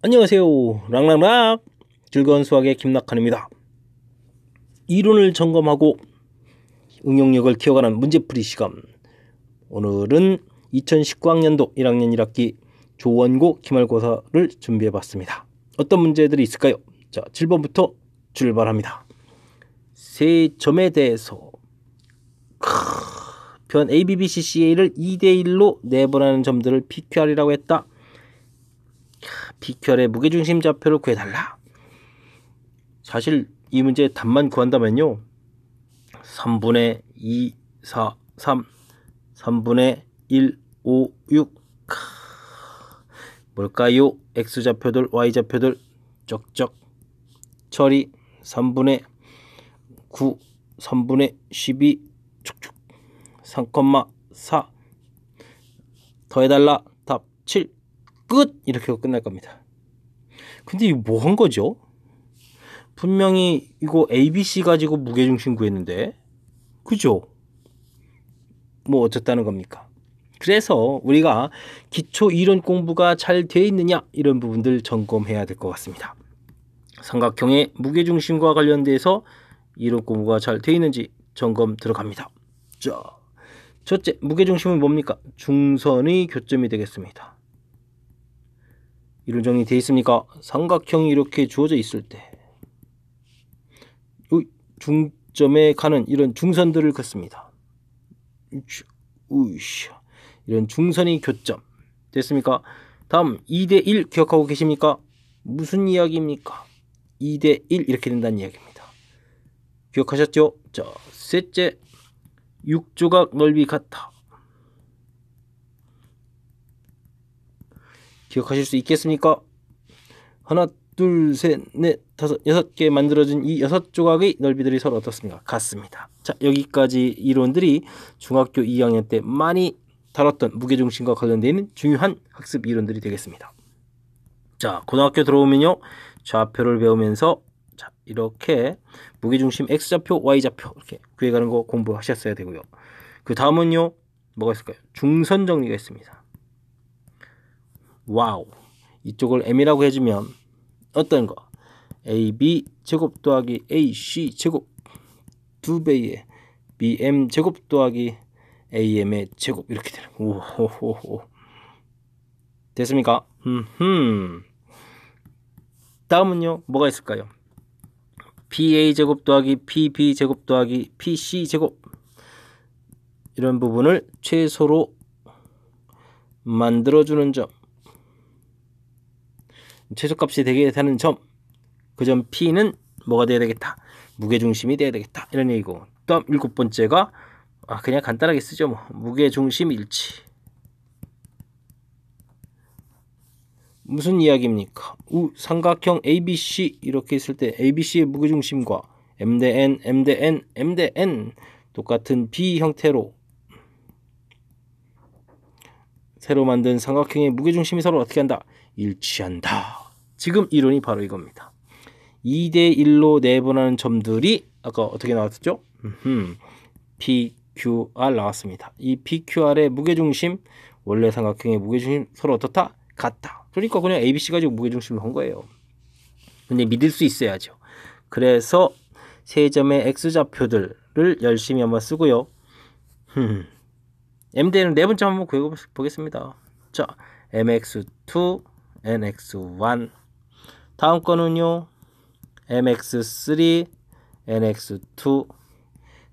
안녕하세요. 랑랑락 즐거운 수학의 김낙한입니다. 이론을 점검하고 응용력을 키워가는 문제풀이 시간. 오늘은 2019학년도 1학년 1학기 조원고 기말고사를 준비해봤습니다. 어떤 문제들이 있을까요? 자, 7번부터 출발합니다. 세 점에 대해서 변 A, B, B, C, CA를 2대1로 내분하는 점들을 PQR이라고 했다. PQR의 무게중심 좌표를 구해달라. 사실 이 문제의 답만 구한다면요, 3분의 2, 4, 3, 3분의 1, 5, 6 뭘까요? X좌표들, Y좌표들 쩍쩍 처리. 3분의 9, 3분의 12 축축 3,4 더해달라. 답 7. 끝! 이렇게 하고 끝날 겁니다. 근데 이거 뭐 한 거죠? 분명히 이거 ABC 가지고 무게중심 구했는데, 그죠? 뭐 어쨌다는 겁니까? 그래서 우리가 기초 이론 공부가 잘 되어 있느냐, 이런 부분들 점검해야 될 것 같습니다. 삼각형의 무게중심과 관련돼서 이론 공부가 잘 되어 있는지 점검 들어갑니다. 자, 첫째, 무게중심은 뭡니까? 중선의 교점이 되겠습니다. 이론 정리 되어 있습니까? 삼각형이 이렇게 주어져 있을 때 중점에 가는 이런 중선들을 긋습니다. 이런 중선의 교점 됐습니까? 다음 2대1 기억하고 계십니까? 무슨 이야기입니까? 2대1 이렇게 된다는 이야기입니다. 기억하셨죠? 자, 셋째, 6조각 넓이 같다. 기억하실 수 있겠습니까? 하나, 둘, 셋, 넷, 다섯, 6개 만들어진 이 6조각의 넓이들이 서로 어떻습니까? 같습니다. 자, 여기까지 이론들이 중학교 2학년 때 많이 다뤘던 무게중심과 관련된 중요한 학습 이론들이 되겠습니다. 자, 고등학교 들어오면요, 좌표를 배우면서 자, 이렇게 무게중심 X좌표, Y좌표 이렇게 구해가는 거 공부하셨어야 되고요. 그 다음은요, 뭐가 있을까요? 중선 정리가 있습니다. 와우, 이쪽을 M이라고 해주면 어떤 거? AB 제곱 더하기 AC 제곱 2배의 BM 제곱 더하기 AM의 제곱 이렇게 되는 거. 오호호호. 됐습니까? 다음은요, 뭐가 있을까요? PA 제곱 더하기 PB 제곱 더하기 PC 제곱, 이런 부분을 최소로 만들어주는 점, 최소값이 되게 되는 점, 그 점 P는 뭐가 돼야 되겠다? 무게중심이 돼야 되겠다, 이런 얘기고. 다음 7번째가 그냥 간단하게 쓰죠. 뭐 무게중심 일치. 무슨 이야기입니까? 삼각형 ABC 이렇게 있을 때 ABC의 무게중심과 M 대 N, M 대 N, M 대 N 똑같은 B 형태로 새로 만든 삼각형의 무게중심이 서로 어떻게 한다? 일치한다. 지금 이론이 바로 이겁니다. 2대1로 내분하는 점들이 아까 어떻게 나왔었죠? PQR 나왔습니다. 이 PQR의 무게중심, 원래 삼각형의 무게중심 서로 어떻다? 같다. 그러니까 그냥 ABC 가지고 무게중심을 한 거예요. 근데 믿을 수 있어야죠. 그래서 세 점의 X좌표들을 열심히 한번 쓰고요. MD는 네 번째 한번 구해보겠습니다. 자, MX2, NX1. 다음 거는요, MX3, NX2.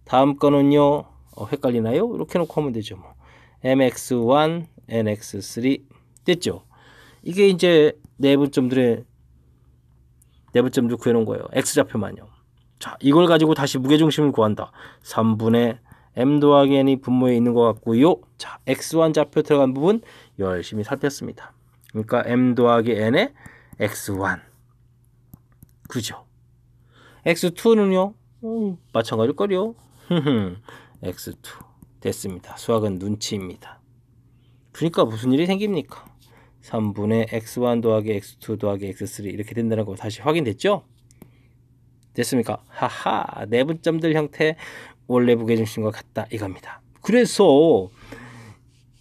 다음 거는요, 헷갈리나요? 이렇게 놓고 하면 되죠. 뭐. MX1, NX3. 됐죠? 이게 이제 내분점들 구해놓은 거예요. X좌표만요. 자, 이걸 가지고 다시 무게중심을 구한다. 3분의 M 더하기 N이 분모에 있는 것 같고요. 자, X1 좌표 들어간 부분 열심히 살폈습니다. 그러니까 M 더하기 N의 X1. 그죠? X2는요? 마찬가지일 거요. X2. 됐습니다. 수학은 눈치입니다. 그러니까 무슨 일이 생깁니까? 3분의 X1 더하기 X2 더하기 X3 이렇게 된다는 거 다시 확인됐죠? 됐습니까? 하하, 내분점들 형태 원래 무게중심과 같다 이겁니다. 그래서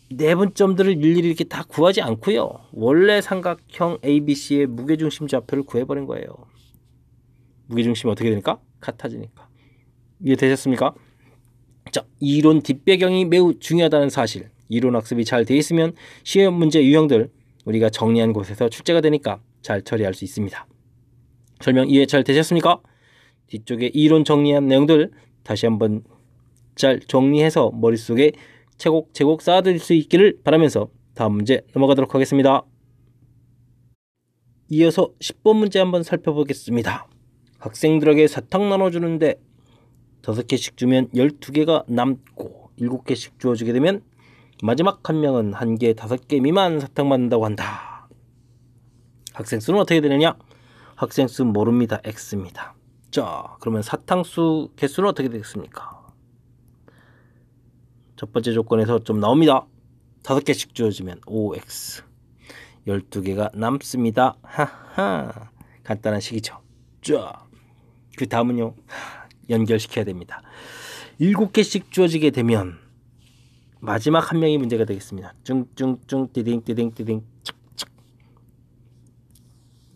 내분점들을 일일이 이렇게 다 구하지 않고요. 원래 삼각형 ABC의 무게중심 좌표를 구해버린 거예요. 무게중심이 어떻게 되니까? 같아지니까. 이해되셨습니까? 자, 이론 뒷배경이 매우 중요하다는 사실. 이론 학습이 잘 돼 있으면 시험 문제 유형들 우리가 정리한 곳에서 출제가 되니까 잘 처리할 수 있습니다. 설명 이해 잘 되셨습니까? 뒤쪽에 이론 정리한 내용들 다시 한번 잘 정리해서 머릿속에 제곡 쌓아둘 수 있기를 바라면서 다음 문제 넘어가도록 하겠습니다. 이어서 10번 문제 한번 살펴보겠습니다. 학생들에게 사탕 나눠주는데 5개씩 주면 12개가 남고 7개씩 주어주게 되면 마지막 한 명은 1개 5개 미만 사탕 받는다고 한다. 학생 수는 어떻게 되느냐? 학생 수 모릅니다. X입니다. 자, 그러면 사탕 수 개수는 어떻게 되겠습니까? 첫 번째 조건에서 좀 나옵니다. 5개씩 주어지면 5x 12개가 남습니다. 하하, 간단한 식이죠. 자, 그 다음은요, 연결시켜야 됩니다. 7개씩 주어지게 되면 마지막 한 명이 문제가 되겠습니다. 쭝쭝쭝 띠딩 착착.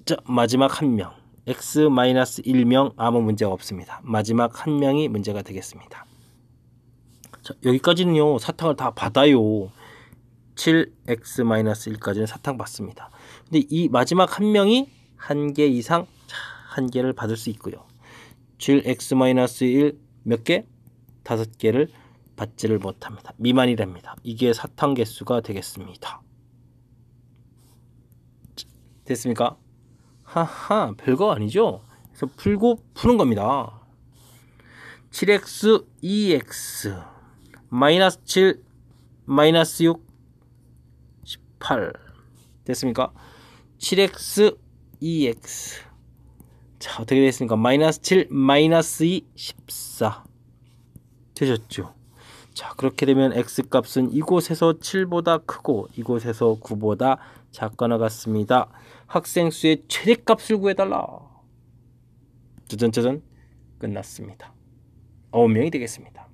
자, 마지막 한 명 x-1명 아무 문제가 없습니다. 마지막 한 명이 문제가 되겠습니다. 자, 여기까지는요 사탕을 다 받아요. 7x-1까지는 사탕 받습니다. 근데 이 마지막 한 명이 1개 이상 1개를 받을 수 있고요. 7x-1 몇 개? 5개를 받지를 못합니다. 미만이랍니다. 이게 사탕 개수가 되겠습니다. 됐습니까? 하하, 별거 아니죠? 그래서 풀고 푸는 겁니다. 7x, 2x, 마이너스 7, 마이너스 6, 18. 됐습니까? 7x, 2x. 자, 어떻게 됐습니까? 마이너스 7, 마이너스 2, 14. 되셨죠? 자, 그렇게 되면 x값은 이곳에서 7보다 크고 이곳에서 9보다 작거나 같습니다. 학생 수의 최대값을 구해달라. 짜잔짜잔, 끝났습니다. 9명이 되겠습니다.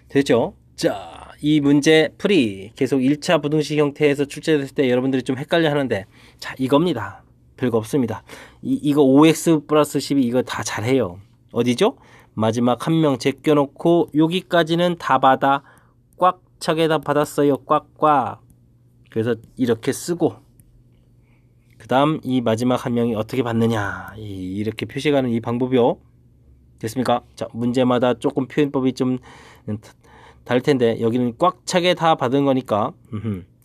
됐죠? 자, 이 문제 풀이 계속 1차 부등식 형태에서 출제됐을 때 여러분들이 좀 헷갈려 하는데, 자, 이겁니다. 별거 없습니다. 이거 5x 플러스 12 이거 다 잘해요. 어디죠? 마지막 한 명 제껴놓고 여기까지는 다 받아 꽉 차게 다 받았어요. 꽉꽉. 그래서 이렇게 쓰고 그 다음 이 마지막 한 명이 어떻게 받느냐 이렇게 표시가는 이 방법이요. 됐습니까? 자, 문제마다 조금 표현법이 좀 다를 텐데 여기는 꽉 차게 다 받은 거니까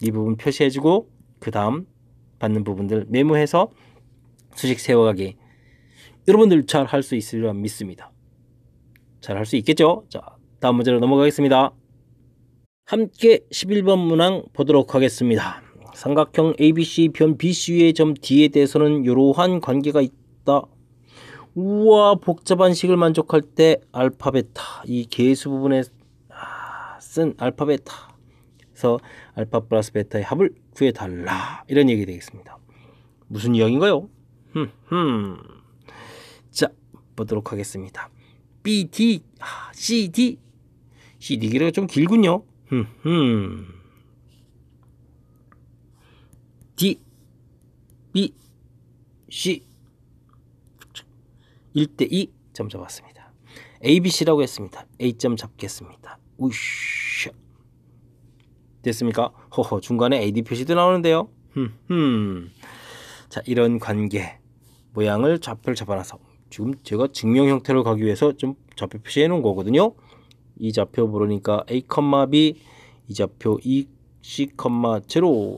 이 부분 표시해주고 그 다음 받는 부분들 메모해서 수식 세워가기 여러분들 잘 할 수 있으리라 믿습니다. 잘 할 수 있겠죠? 자, 다음 문제로 넘어가겠습니다. 함께 11번 문항 보도록 하겠습니다. 삼각형 ABC 변 BC의 점 D에 대해서는 이러한 관계가 있다. 우와, 복잡한 식을 만족할 때 알파 베타 이 계수 부분에 쓴 알파 베타 그래서 알파 플러스 베타의 합을 구해달라 이런 얘기 되겠습니다. 무슨 이야기인가요? 자, 보도록 하겠습니다. BD CD CD기가 좀 길군요. D B C 1대2 점 잡았습니다. ABC라고 했습니다. A점 잡겠습니다. 우샤. 됐습니까? 허허, 중간에 AD 표시도 나오는데요. 자, 이런 관계 모양을 좌표를 잡아놔서 지금 제가 증명 형태로 가기 위해서 좀 좌표 표시해 놓은 거거든요. 이 좌표 모르니까 A, B 이 좌표 E, C, 0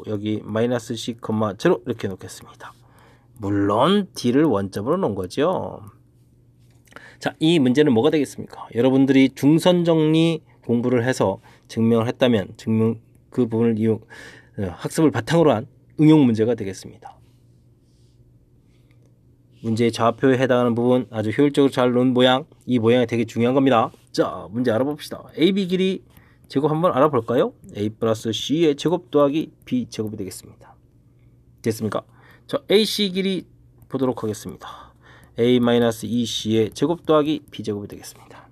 여기 마이너스 C, 0 이렇게 놓겠습니다. 물론 D를 원점으로 놓은 거죠. 자, 이 문제는 뭐가 되겠습니까? 여러분들이 중선 정리 공부를 해서 증명을 했다면 증명 그 부분을 이용 학습을 바탕으로 한 응용 문제가 되겠습니다. 문제의 좌표에 해당하는 부분 아주 효율적으로 잘 놓은 모양, 이 모양이 되게 중요한 겁니다. 자, 문제 알아봅시다. AB 길이 제곱 한번 알아볼까요? A 플러스 C의 제곱 더하기 B 제곱이 되겠습니다. 됐습니까? 자, AC 길이 보도록 하겠습니다. A-2C의 제곱 더하기 B 제곱이 되겠습니다.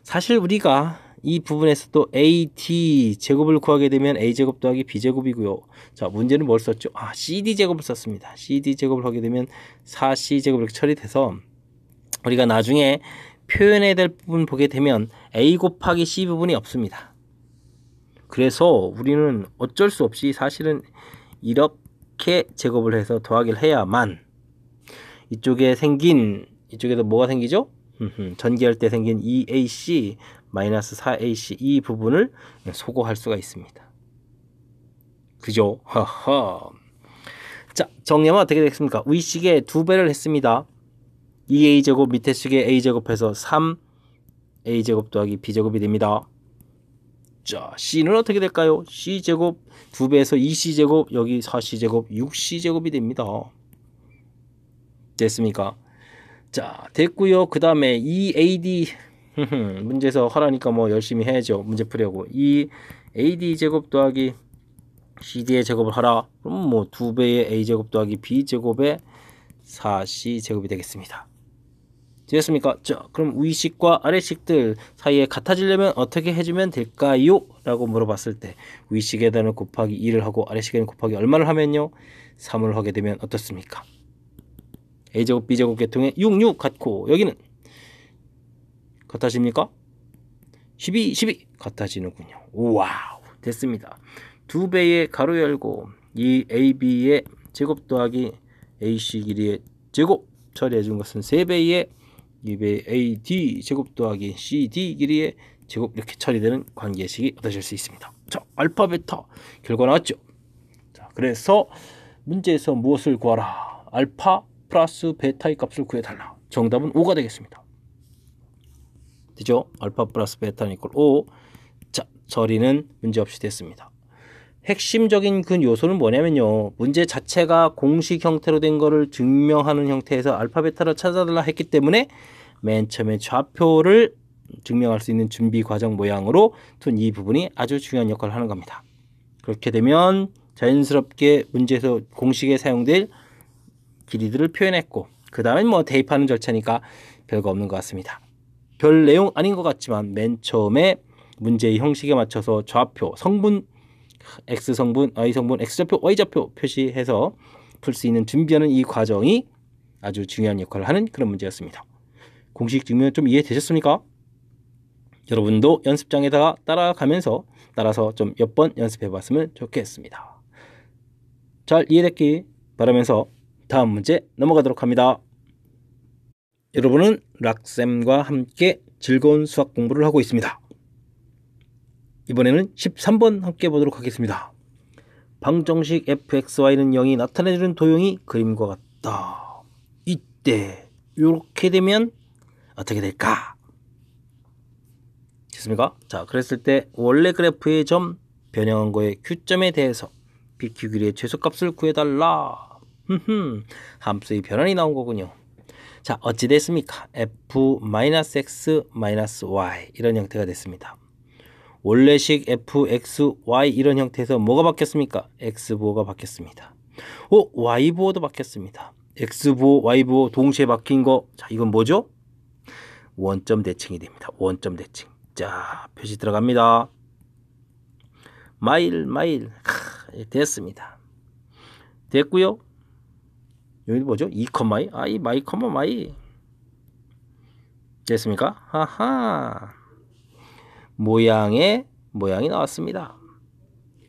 사실 우리가 이 부분에서 또 AT 제곱을 구하게 되면 A제곱 더하기 B제곱이고요. 자, 문제는 뭘 썼죠? CD 제곱을 썼습니다. CD 제곱을 하게 되면 4C 제곱 이렇게 처리돼서 우리가 나중에 표현해야 될 부분 보게 되면 A 곱하기 C 부분이 없습니다. 그래서 우리는 어쩔 수 없이 사실은 이렇게 제곱을 해서 더하기를 해야만 이쪽에도 뭐가 생기죠? 전개할 때 생긴 2AC 마이너스 4AC 이 부분을 소거할 수가 있습니다. 그죠? 하하. 자, 정리하면 어떻게 되겠습니까? 위식에 2배를 했습니다. 2A제곱 밑에 식에 A제곱해서 3A제곱 더하기 B제곱이 됩니다. 자, C는 어떻게 될까요? C제곱 2배에서 2C제곱 여기 4C제곱 6C제곱이 됩니다. 됐습니까? 자, 됐고요. 그 다음에 2AD 문제에서 하라니까 뭐 열심히 해야죠. 문제 풀려고 2AD제곱 더하기 CD의 제곱을 하라. 그럼 뭐 2배의 A제곱 더하기 B제곱의 4C제곱이 되겠습니다. 되었습니까? 자, 그럼 위식과 아래식들 사이에 같아지려면 어떻게 해주면 될까요? 라고 물어봤을 때 위식에다는 곱하기 2를 하고 아래식에는 곱하기 얼마를 하면요? 3을 하게 되면 어떻습니까? A제곱 B제곱 계통의 6 같고 여기는 같아집니까? 12 같아지는군요. 와우, 됐습니다. 2배의 가로 열고 이 AB의 제곱 더하기 AC 길이의 제곱 처리해 준 것은 3배의 2배의 AD 제곱 더하기 CD 길이의 제곱 이렇게 처리되는 관계식이 얻어질 수 있습니다. 자, 알파 베타 결과 나왔죠. 자, 그래서 문제에서 무엇을 구하라? 알파 플러스 베타의 값을 구해달라. 정답은 5가 되겠습니다. 되죠? 알파 플러스 베타는 이퀄 5. 자, 처리는 문제없이 됐습니다. 핵심적인 그 요소는 뭐냐면요. 문제 자체가 공식 형태로 된 거를 증명하는 형태에서 알파 베타를 찾아달라 했기 때문에 맨 처음에 좌표를 증명할 수 있는 준비 과정 모양으로 둔 이 부분이 아주 중요한 역할을 하는 겁니다. 그렇게 되면 자연스럽게 문제에서 공식에 사용될 길이들을 표현했고 그 다음에 뭐 대입하는 절차니까 별거 없는 것 같습니다. 별 내용 아닌 것 같지만 맨 처음에 문제의 형식에 맞춰서 좌표, 성분, X성분, Y성분, X좌표, Y좌표 표시해서 풀 수 있는 준비하는 이 과정이 아주 중요한 역할을 하는 그런 문제였습니다. 공식 증명 좀 이해되셨습니까? 여러분도 연습장에다가 따라서 좀 몇 번 연습해 봤으면 좋겠습니다. 잘 이해됐기 바라면서 다음 문제 넘어가도록 합니다. 여러분은 락쌤과 함께 즐거운 수학 공부를 하고 있습니다. 이번에는 13번 함께 보도록 하겠습니다. 방정식 fxy는 0이 나타내주는 도형이 그림과 같다. 이때 이렇게 되면 어떻게 될까? 됐습니까? 자, 그랬을 때 원래 그래프의 점 변형한 거의 Q점에 대해서 PQ 길이의 최소값을 구해달라. 함수의 변환이 나온 거군요. 자, 어찌 됐습니까? f-x-y 이런 형태가 됐습니다. 원래식 fxy 이런 형태에서 뭐가 바뀌었습니까? x부호가 바뀌었습니다. y부호도 바뀌었습니다. x부호, y부호 동시에 바뀐 거, 자, 이건 뭐죠? 원점 대칭이 됩니다. 원점 대칭. 자, 표시 들어갑니다. 마일 됐습니다. 됐고요. 여기 뭐죠? 2,2 이 마이 컴마 마이 됐습니까? 하하, 모양이 나왔습니다.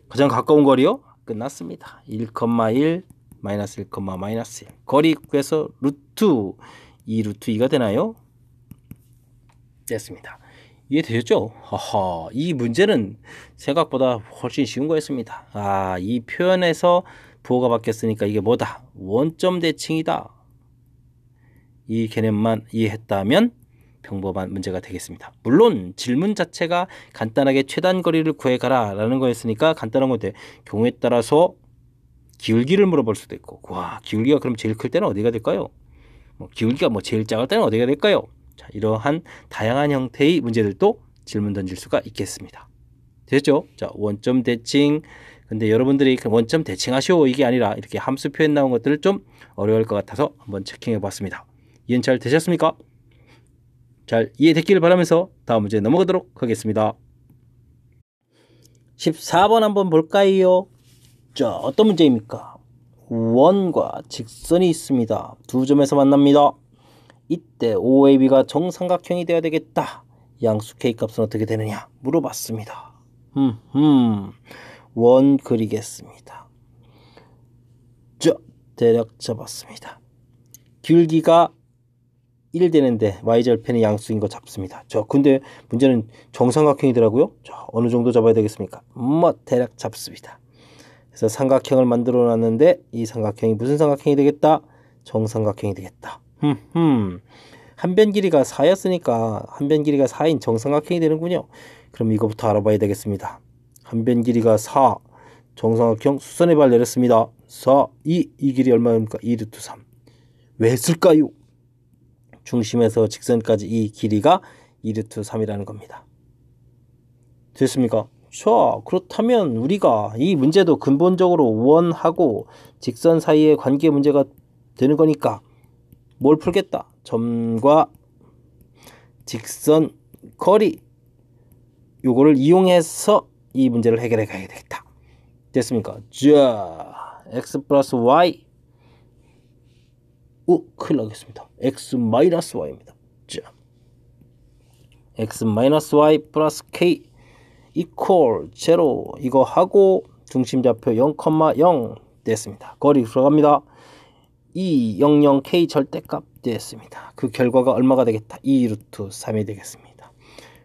가장 가까운 거리요? 끝났습니다. 1,1 마이너스 1, 마이너스 1 거리 구해서 루트 2 루트 2가 되나요? 됐습니다. 이해되셨죠? 하하, 이 문제는 생각보다 훨씬 쉬운 거였습니다. 이 표현에서 부호가 바뀌었으니까 이게 뭐다? 원점 대칭이다. 이 개념만 이해했다면 평범한 문제가 되겠습니다. 물론 질문 자체가 간단하게 최단 거리를 구해가라 라는 거였으니까 간단한 건데 경우에 따라서 기울기를 물어볼 수도 있고, 와, 기울기가 그럼 제일 클 때는 어디가 될까요? 기울기가 제일 작을 때는 어디가 될까요? 자, 이러한 다양한 형태의 문제들도 질문 던질 수가 있겠습니다. 됐죠? 자, 원점 대칭. 근데 여러분들이 원점 대칭하시오 이게 아니라 이렇게 함수 표현 나온 것들을 좀 어려울 것 같아서 한번 체킹해 봤습니다. 이해는 잘 되셨습니까? 잘 이해됐기를 바라면서 다음 문제 넘어가도록 하겠습니다. 14번 한번 볼까요? 자, 어떤 문제입니까? 원과 직선이 있습니다. 두 점에서 만납니다. 이때 OAB가 정삼각형이 되어야 되겠다. 양수 K값은 어떻게 되느냐 물어봤습니다. 원 그리겠습니다. 자, 대략 잡았습니다. 길기가 1 되는데 Y절편이 양수인 거 잡습니다. 자, 근데 문제는 정삼각형이더라고요. 자, 어느 정도 잡아야 되겠습니까? 대략 잡습니다. 그래서 삼각형을 만들어 놨는데 이 삼각형이 무슨 삼각형이 되겠다? 정삼각형이 되겠다. 한 변 길이가 4였으니까 한 변 길이가 4인 정삼각형이 되는군요. 그럼 이거부터 알아봐야 되겠습니다. 한 변 길이가 4, 정삼각형 수선의 발 내렸습니다. 4, 2, 이 길이 얼마입니까? 2루트 3. 왜 했을까요? 중심에서 직선까지 이 길이가 2루트 3이라는 겁니다. 됐습니까? 자, 그렇다면 우리가 이 문제도 근본적으로 원하고 직선 사이의 관계 문제가 되는 거니까 뭘 풀겠다? 점과 직선 거리 요거를 이용해서 이 문제를 해결해 가야 되겠다. 됐습니까? 자, x 플러스 y 큰일 나겠습니다. x 마이너스 y입니다. 자, x 마이너스 y 플러스 k 이퀄 제로 이거 하고 중심좌표 0,0 됐습니다. 거리 들어갑니다. 200k 절대값 됐습니다. 그 결과가 얼마가 되겠다? 2루트 3이 되겠습니다.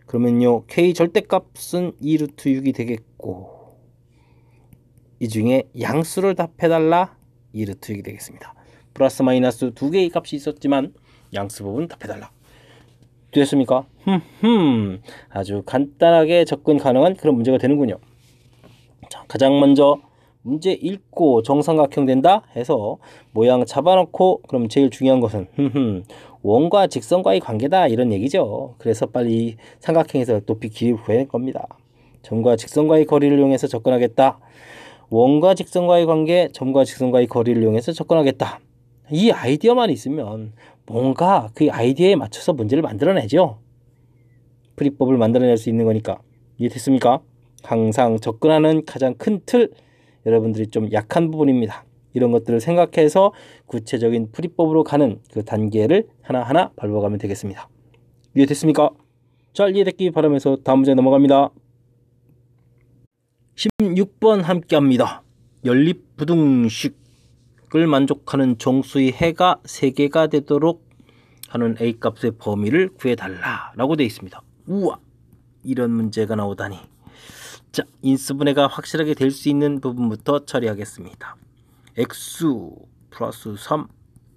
그러면요 k 절대값은 2루트 6이 되겠고 이 중에 양수를 답해달라 2루트 6이 되겠습니다. 플러스 마이너스 두 개의 값이 있었지만 양수 부분 답해달라. 됐습니까? 아주 간단하게 접근 가능한 그런 문제가 되는군요. 자, 가장 먼저 문제 읽고 정삼각형 된다 해서 모양 잡아놓고 그럼 제일 중요한 것은 원과 직선과의 관계다 이런 얘기죠. 그래서 빨리 삼각형에서 높이 길이를 구해낼 겁니다. 점과 직선과의 거리를 이용해서 접근하겠다. 원과 직선과의 관계, 점과 직선과의 거리를 이용해서 접근하겠다. 이 아이디어만 있으면 뭔가 그 아이디어에 맞춰서 문제를 만들어내죠. 풀이법을 만들어낼 수 있는 거니까. 이해됐습니까? 항상 접근하는 가장 큰 틀, 여러분들이 좀 약한 부분입니다. 이런 것들을 생각해서 구체적인 풀이법으로 가는 그 단계를 하나하나 밟아가면 되겠습니다. 이해됐습니까? 잘 이해됐기 바라면서 다음 문제 넘어갑니다. 16번 함께합니다. 연립부등식을 만족하는 정수의 해가 3개가 되도록 하는 A값의 범위를 구해달라 라고 되어 있습니다. 우와, 이런 문제가 나오다니. 자, 인수분해가 확실하게 될 수 있는 부분부터 처리하겠습니다. x 플러스 3,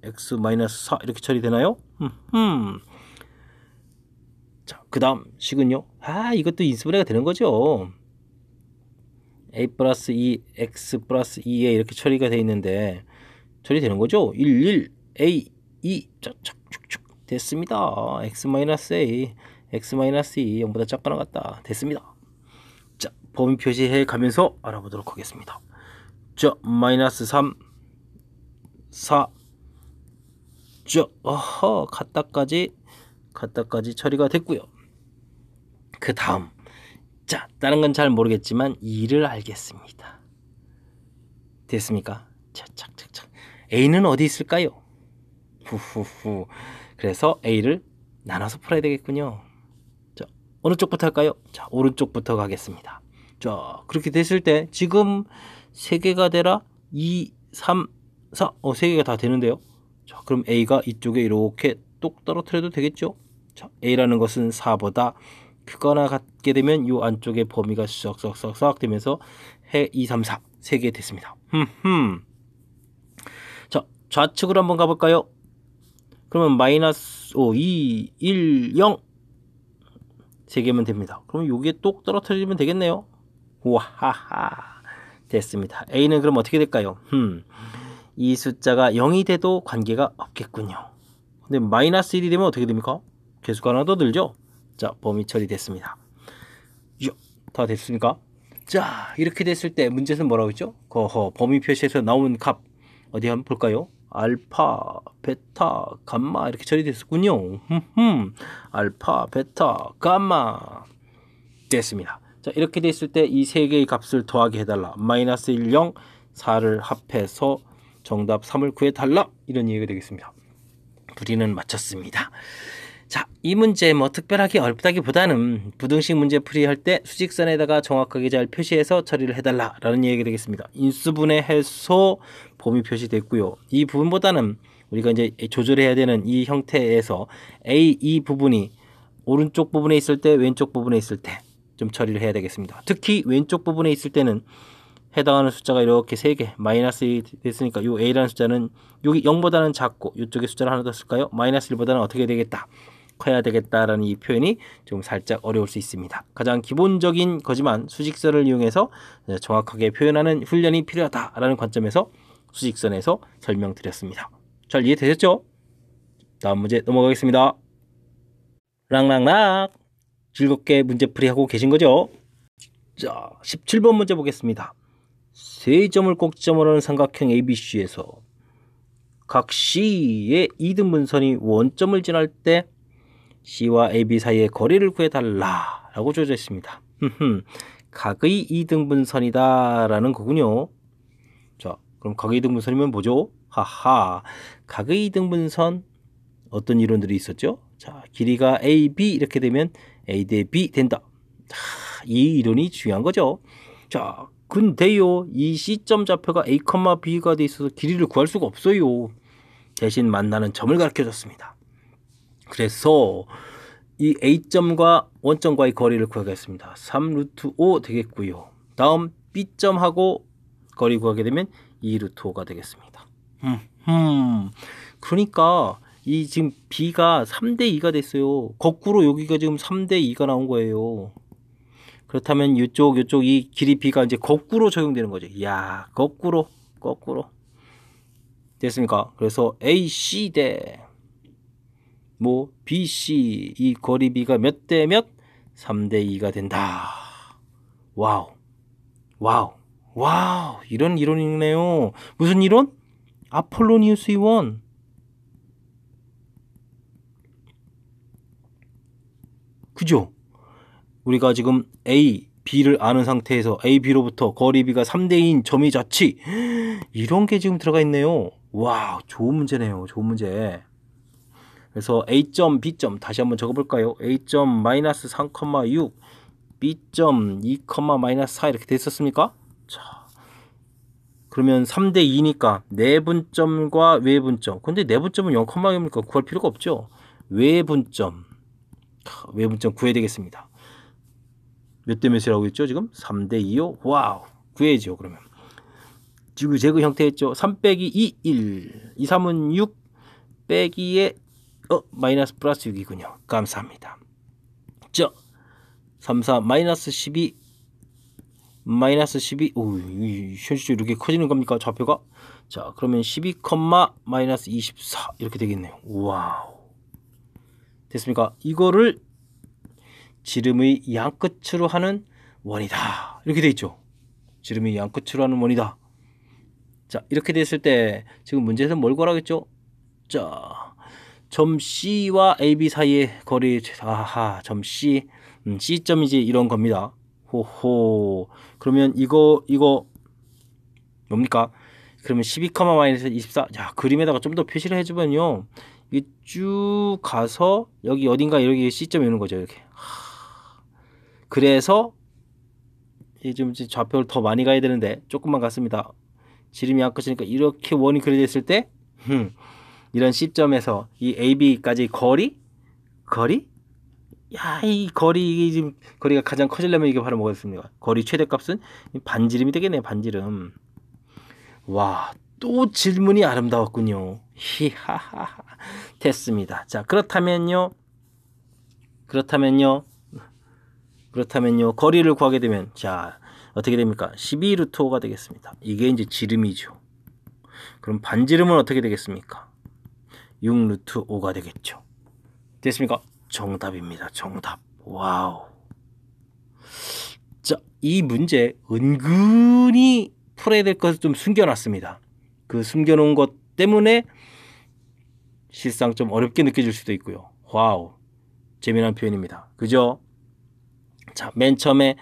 x 마이너스 4 이렇게 처리되나요? 자, 그 다음 식은요. 이것도 인수분해가 되는 거죠. a 플러스 2, x 플러스 2에 이렇게 처리가 되어 있는데 처리되는 거죠. 1, 1, a, 2, 쭉쭉쭉 됐습니다. x 마이너스 a, x 마이너스 2, 0보다 작거나 같다. 됐습니다. 자, 범위 표시해 가면서 알아보도록 하겠습니다. 자, 마이너스 3, 4, 같다까지 처리가 됐고요. 그 다음, 자, 다른 건 잘 모르겠지만 2를 알겠습니다. 됐습니까? 자, 착착착. A는 어디 있을까요? 후후후. 그래서 A를 나눠서 풀어야 되겠군요. 자, 어느 쪽부터 할까요? 자, 오른쪽부터 가겠습니다. 자, 그렇게 됐을 때 지금 3개가 되라 2, 3, 4. 3개가 다 되는데요. 자, 그럼 A가 이쪽에 이렇게 똑 떨어뜨려도 되겠죠? 자, A라는 것은 4보다 크거나 같게 되면 이 안쪽에 범위가 쏙쏙쏙 되면서 해 2, 3, 4 3개 됐습니다. 자, 좌측으로 한번 가볼까요? 그러면 마이너스 5, 2, 1, 0 3개면 됩니다. 그럼 여기에 똑 떨어뜨리면 되겠네요. 와하하 됐습니다. A는 그럼 어떻게 될까요? 이 숫자가 0이 돼도 관계가 없겠군요. 근데 마이너스 1이 되면 어떻게 됩니까? 개수가 하나 더 늘죠? 자, 범위 처리됐습니다. 다 됐습니까? 자, 이렇게 됐을 때 문제는 뭐라고 했죠? 범위 표시에서 나오는 값 어디 한번 볼까요? 알파, 베타, 감마 이렇게 처리됐었군요. 알파, 베타, 감마 됐습니다. 자, 자, 이렇게 됐을 때 이 세 개의 값을 더하게 해달라. 마이너스 1, 0, 4를 합해서 정답 3을 구해달라. 이런 얘기가 되겠습니다. 풀이는 마쳤습니다. 자, 이 문제 뭐 특별하게 어렵다기보다는 부등식 문제 풀이할 때 수직선에다가 정확하게 잘 표시해서 처리를 해달라라는 얘기가 되겠습니다. 인수분해 해서 범위 표시됐고요. 이 부분보다는 우리가 이제 조절해야 되는 이 형태에서 이 부분이 오른쪽 부분에 있을 때, 왼쪽 부분에 있을 때 좀 처리를 해야 되겠습니다. 특히 왼쪽 부분에 있을 때는 해당하는 숫자가 이렇게 3개 마이너스 1이 됐으니까 요 a라는 숫자는 여기 0보다는 작고 이쪽에 숫자를 하나 더 쓸까요? 마이너스 1보다는 어떻게 되겠다? 커야 되겠다라는 이 표현이 좀 살짝 어려울 수 있습니다. 가장 기본적인 거지만 수직선을 이용해서 정확하게 표현하는 훈련이 필요하다라는 관점에서 수직선에서 설명드렸습니다. 잘 이해되셨죠? 다음 문제 넘어가겠습니다. 랑랑락 즐겁게 문제풀이하고 계신 거죠? 자, 17번 문제 보겠습니다. 세 점을 꼭지점으로 하는 삼각형 ABC에서 각 C의 이등분선이 원점을 지날 때 C와 AB 사이의 거리를 구해달라 라고 주어져 있습니다. 각의 이등분선이다 라는 거군요. 자, 그럼 각의 이등분선이면 뭐죠? 하하, 각의 이등분선 어떤 이론들이 있었죠? 자, 길이가 AB 이렇게 되면 A 대 B 된다. 이 이론이 중요한 거죠. 자, 근데요, 이 C점 좌표가 A, B가 돼 있어서 길이를 구할 수가 없어요. 대신 만나는 점을 가르쳐 줬습니다. 그래서 이 A점과 원점과의 거리를 구하겠습니다. 3 루트 5 되겠고요. 다음 B점하고 거리 구하게 되면 2 루트 5가 되겠습니다. 그러니까 이 지금 B가 3대 2가 됐어요. 거꾸로 여기가 지금 3대 2가 나온 거예요. 그렇다면 이쪽 이 길이 B가 이제 거꾸로 적용되는 거죠. 이야, 거꾸로 됐습니까? 그래서 AC 대 뭐 BC 이 거리 B가 몇 대 몇? 3대 2가 된다. 와우. 이런 이론이네요. 무슨 이론? 아폴로니우스 이론. 그죠? 우리가 지금 A, B를 아는 상태에서 A, B로부터 거리 B가 3대인 점이 자치 이런 게 지금 들어가 있네요. 와, 좋은 문제네요. 좋은 문제. 그래서 A점, B점 다시 한번 적어볼까요? A점 마이너스 3,6 B점 2, 마이너스 4 이렇게 됐었습니까? 자, 그러면 3대 2니까 내분점과 외분점. 근데 내분점은 0,0입니까? 구할 필요가 없죠. 외분점 구해야 되겠습니다. 몇 대 몇이라고 했죠? 지금 3대 2요? 와우, 구해야죠. 그러면 지구 제거 형태였죠. 3 빼기 2, 1 2, 3은 6 빼기에 마이너스 플러스 6이군요. 감사합니다. 자, 3, 4 마이너스 12 오, 현실적으로 이렇게 커지는 겁니까? 좌표가? 자, 그러면 12, 마이너스 24 이렇게 되겠네요. 와우, 됐습니까? 이거를 지름의 양끝으로 하는 원이다. 이렇게 돼 있죠. 지름의 양끝으로 하는 원이다. 자, 이렇게 됐을 때 지금 문제에서 뭘 구하라겠죠? 자, 점 C와 AB 사이의 거리, 점 C, C점이지 이런 겁니다. 호호. 그러면 이거 뭡니까? 그러면 12, 마이너스 24. 자, 그림에다가 좀 더 표시를 해주면요. 이게 쭉 가서 여기 어딘가 여기 C점이 오는 거죠. 이렇게. 그래서 좀 좌표를 더 많이 가야 되는데 조금만 갔습니다. 지름이 양끝이니까 이렇게 원이 그려져 있을 때 이런 C점에서 이 AB까지 거리? 야, 이 거리 지금 거리가 가장 커지려면 이게 바로 뭐겠습니까? 거리 최대값은 반지름이 되겠네요. 반지름. 와, 또 질문이 아름다웠군요. 히하하. 됐습니다. 자, 그렇다면요. 거리를 구하게 되면 자, 어떻게 됩니까? 12 루트 5가 되겠습니다. 이게 이제 지름이죠. 그럼 반지름은 어떻게 되겠습니까? 6 루트 5가 되겠죠. 됐습니까? 정답입니다. 정답. 와우. 자, 이 문제 은근히 풀어야 될 것을 좀 숨겨놨습니다. 그 숨겨놓은 것 때문에 실상 좀 어렵게 느껴질 수도 있고요. 와우. 재미난 표현입니다. 그죠? 자, 맨 처음에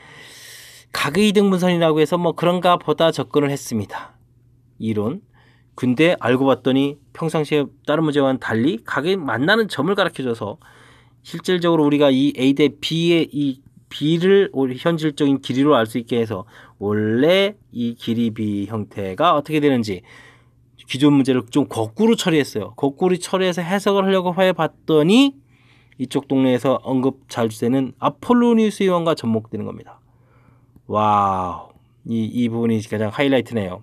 각의 이등분선이라고 해서 뭐 그런가 보다 접근을 했습니다. 이론. 근데 알고 봤더니 평상시에 다른 문제와는 달리 각이 만나는 점을 가르쳐줘서 실질적으로 우리가 이 A 대 B의 이 B를 현실적인 길이로 알 수 있게 해서 원래 이 길이 B 형태가 어떻게 되는지 기존 문제를 좀 거꾸로 처리했어요. 거꾸로 처리해서 해석을 하려고 해봤더니 이쪽 동네에서 언급 자주 되는 아폴로니우스 이원과 접목되는 겁니다. 와우, 이 부분이 가장 하이라이트네요.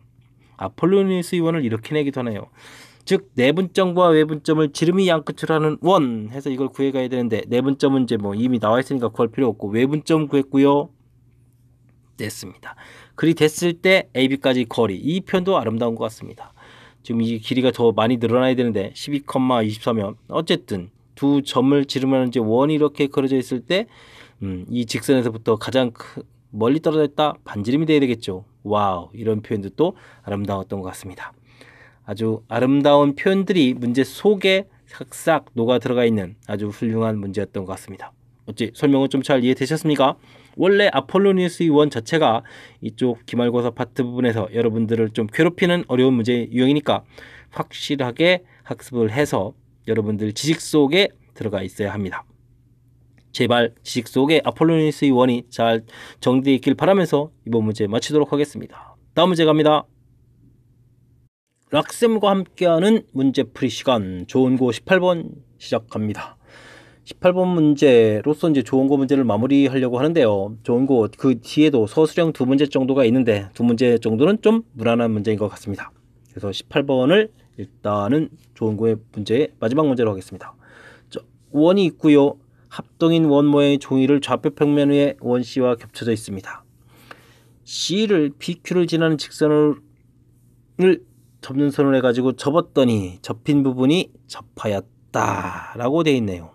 아폴로니우스 이원을 이렇게 내기도 하네요. 즉 내분점과 외분점을 지름이 양끝으로 하는 원 해서 이걸 구해가야 되는데 내분점은 이제 뭐 이미 나와 있으니까 구할 필요 없고 외분점 구했고요. 됐습니다. 그리 됐을 때 AB까지 거리, 이 편도 아름다운 것 같습니다. 지금 이 길이가 더 많이 늘어나야 되는데 12,24면 어쨌든 두 점을 지르면 이제 원이 이렇게 그려져 있을 때 이 직선에서부터 가장 멀리 떨어져 있다 반지름이 돼야 되겠죠. 와우, 이런 표현도 또 아름다웠던 것 같습니다. 아주 아름다운 표현들이 문제 속에 싹싹 녹아 들어가 있는 아주 훌륭한 문제였던 것 같습니다. 어찌 설명은 좀 잘 이해되셨습니까? 원래 아폴로니우스 원 자체가 이쪽 기말고사 파트 부분에서 여러분들을 좀 괴롭히는 어려운 문제 유형이니까 확실하게 학습을 해서 여러분들 지식 속에 들어가 있어야 합니다. 제발 지식 속에 아폴로니우스 원이 잘 정리되어 있길 바라면서 이번 문제 마치도록 하겠습니다. 다음 문제 갑니다. 락쌤과 함께하는 문제풀이 시간, 좋은고 18번 시작합니다. 18번 문제로서 이제 좋은고 문제를 마무리하려고 하는데요. 좋은고 그 뒤에도 서술형 두 문제 정도가 있는데 두 문제 정도는 좀 무난한 문제인 것 같습니다. 그래서 18번을 일단은 좋은고의 문제의 마지막 문제로 하겠습니다. 원이 있고요. 합동인 원 모양의 종이를 좌표 평면 위에 원 C와 겹쳐져 있습니다. C를 PQ를 지나는 직선을 접는 선을 해가지고 접었더니 접힌 부분이 접하였다 라고 되어 있네요.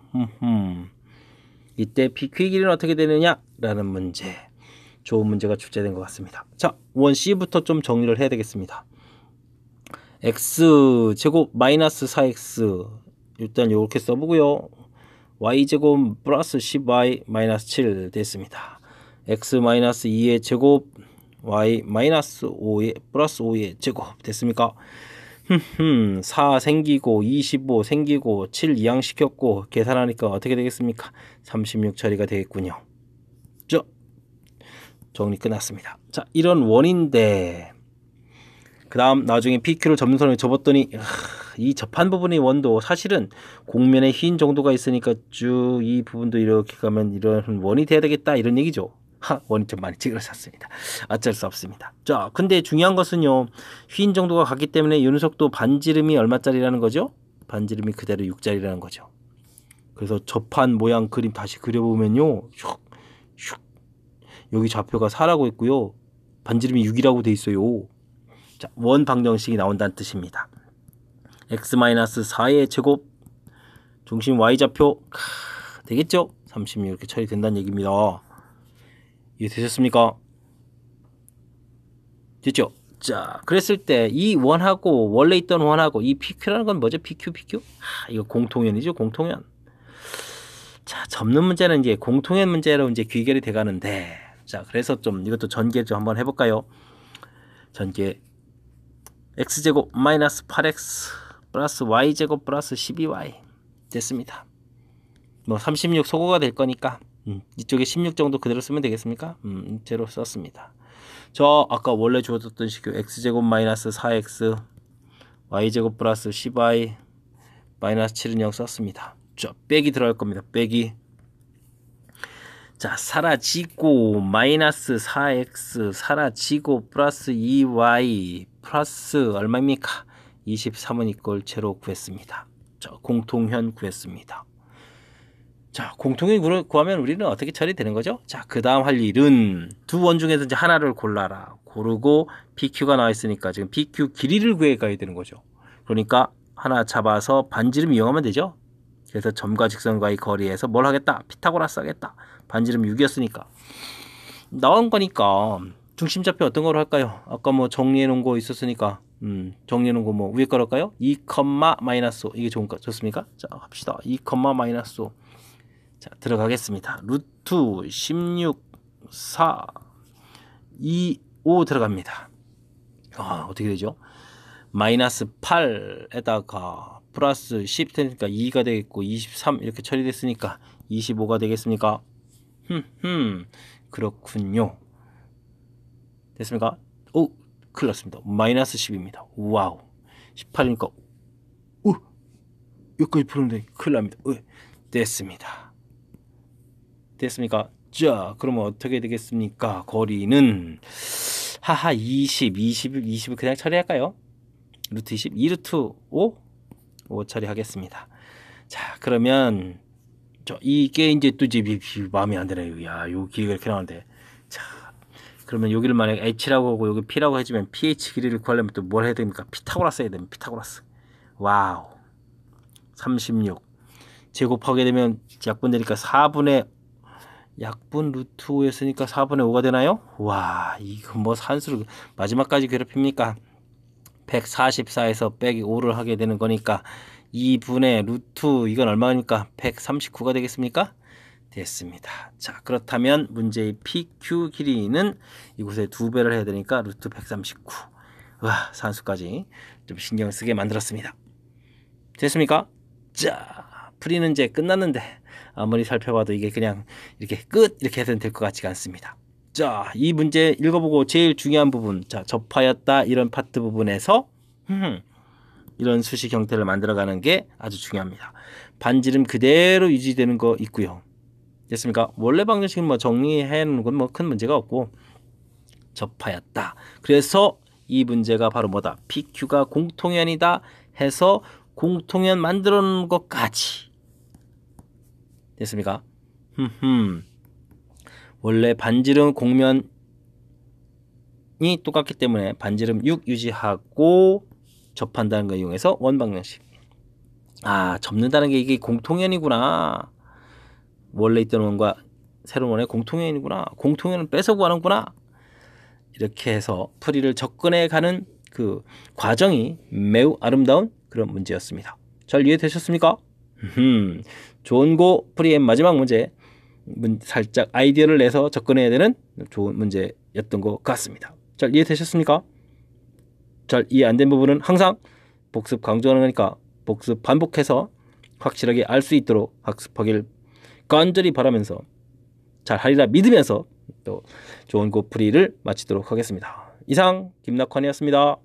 이때 PQ의 길이는 어떻게 되느냐 라는 문제, 좋은 문제가 출제된 것 같습니다. 자, 원 C부터 좀 정리를 해야 되겠습니다. X제곱 마이너스 4X 일단 이렇게 써보고요. Y제곱 플러스 10Y 마이너스 7 됐습니다. X 마이너스 2의 제곱 Y 마이너스 5의 플러스 5의 제곱 됐습니까? 4 생기고 25 생기고 7 이항시켰고 계산하니까 어떻게 되겠습니까? 36 처리가 되겠군요. 정리 끝났습니다. 자, 이런 원인데 그 다음 나중에 PQ를 접는 선을 접었더니 이 접한 부분의 원도 사실은 공면에 흰 정도가 있으니까 쭉 이 부분도 이렇게 가면 이런 원이 돼야 되겠다 이런 얘기죠. 원이 좀 많이 찌그러졌습니다. 어쩔 수 없습니다. 자, 근데 중요한 것은요, 흰 정도가 갔기 때문에 이 녀석도 반지름이 얼마짜리라는 거죠? 반지름이 그대로 6짜리라는 거죠. 그래서 접한 모양 그림 다시 그려보면요, 여기 좌표가 4라고 있고요, 반지름이 6이라고 돼 있어요. 자, 원 방정식이 나온다는 뜻입니다. x-4의 제곱 중심 y좌표 되겠죠? 36 이렇게 처리된다는 얘기입니다. 이해되셨습니까? 됐죠? 자, 그랬을 때 이 원하고 원래 있던 원하고 이 PQ라는 건 뭐죠? PQ? 이거 공통연이죠, 공통연. 자, 접는 문제는 이제 공통연 문제로 이제 귀결이 돼 가는데, 자, 그래서 좀 이것도 전개 좀 한번 해볼까요? 전개 x제곱 마이너스 8x 플러스 y제곱 플러스 12y 됐습니다. 뭐 36 소거가 될 거니까 이쪽에 16 정도 그대로 쓰면 되겠습니까? 제로 썼습니다. 저 아까 원래 주어졌던 식교 x제곱 마이너스 4x y제곱 플러스 10y 마이너스 7은 0 썼습니다. 저 빼기 들어갈 겁니다. 빼기. 자, 사라지고 마이너스 4x 사라지고 플러스 2y 플러스 얼마입니까? 23은 이꼴 제로 구했습니다. 자, 공통현 구했습니다. 자, 공통현 구하면 우리는 어떻게 처리되는 거죠? 자, 그 다음 할 일은 두 원 중에서 이제 하나를 골라라. 고르고 PQ가 나와 있으니까 지금 PQ 길이를 구해 가야 되는 거죠. 그러니까 하나 잡아서 반지름 이용하면 되죠. 그래서 점과 직선과의 거리에서 뭘 하겠다? 피타고라스 하겠다. 반지름 6이었으니까. 나온 거니까 중심좌표 어떤 거로 할까요? 아까 뭐 정리해 놓은 거 있었으니까 정리해 놓은 거 뭐 위에 거로 할까요? 2, 마이너스 5 이게 좋습니까? 자, 합시다. 2, 마이너스 5 자, 들어가겠습니다. 루트 16, 4, 2, 5 들어갑니다. 어떻게 되죠? 마이너스 8에다가 플러스 10 되니까 2가 되겠고 23 이렇게 처리됐으니까 25가 되겠습니까? 그렇군요. 됐습니까? 오, 큰일 났습니다. 마이너스 10입니다. 와우. 18이니까 여기까지 푸는데 큰일 납니다. 됐습니다. 됐습니까? 자, 그러면 어떻게 되겠습니까? 거리는 하하 20을 그냥 처리할까요? 루트 20, 2루트 5 처리하겠습니다. 자, 그러면 이게 이제 또 이제 마음에 안 드네요. 야, 요 길이가 이렇게 나오는데. 자, 그러면 여기를 만약 h라고 하고 여기 p라고 해주면 ph 길이를 구하려면 또 뭘 해야 됩니까? 피타고라스 해야 됩니다. 피타고라스. 와우. 36 제곱하게 되면 약분 되니까 4분의 약분 루트 5였으니까 4분의 5가 되나요? 와, 이거 뭐 산수를 마지막까지 괴롭힙니까? 144에서 빼기 5를 하게 되는 거니까 2분의 루트 이건 얼마입니까? 139가 되겠습니까? 됐습니다. 자, 그렇다면 문제의 PQ 길이는 이곳에 2배를 해야 되니까 루트 139. 와, 산수까지 좀 신경 쓰게 만들었습니다. 됐습니까? 자, 풀이는 이제 끝났는데 아무리 살펴봐도 이게 그냥 이렇게 끝 이렇게 해도 될 것 같지가 않습니다. 자, 이 문제 읽어보고 제일 중요한 부분, 자, 접하였다 이런 파트 부분에서 이런 수식 형태를 만들어가는 게 아주 중요합니다. 반지름 그대로 유지되는 거 있고요. 됐습니까? 원래 방정식은 뭐 정리해 놓는 건 뭐 큰 문제가 없고 접하였다. 그래서 이 문제가 바로 뭐다? PQ가 공통연이다 해서 공통연 만들어 놓은 것까지. 됐습니까? 원래 반지름 공면이 똑같기 때문에 반지름 6 유지하고 접한다는 걸 이용해서 원방정식. 접는다는 게 이게 공통연이구나. 원래 있던 원과 새로운 원의 공통연이구나. 공통연은 뺏어 구하는구나. 이렇게 해서 풀이를 접근해 가는 그 과정이 매우 아름다운 그런 문제였습니다. 잘 이해되셨습니까? 좋은 풀이의 마지막 문제, 살짝 아이디어를 내서 접근해야 되는 좋은 문제였던 것 같습니다. 잘 이해되셨습니까? 잘 이해 안 된 부분은 항상 복습 강조하는 거니까 복습 반복해서 확실하게 알 수 있도록 학습하길 간절히 바라면서 잘 하리라 믿으면서 또 좋은 풀이를 마치도록 하겠습니다. 이상 김낙환이었습니다.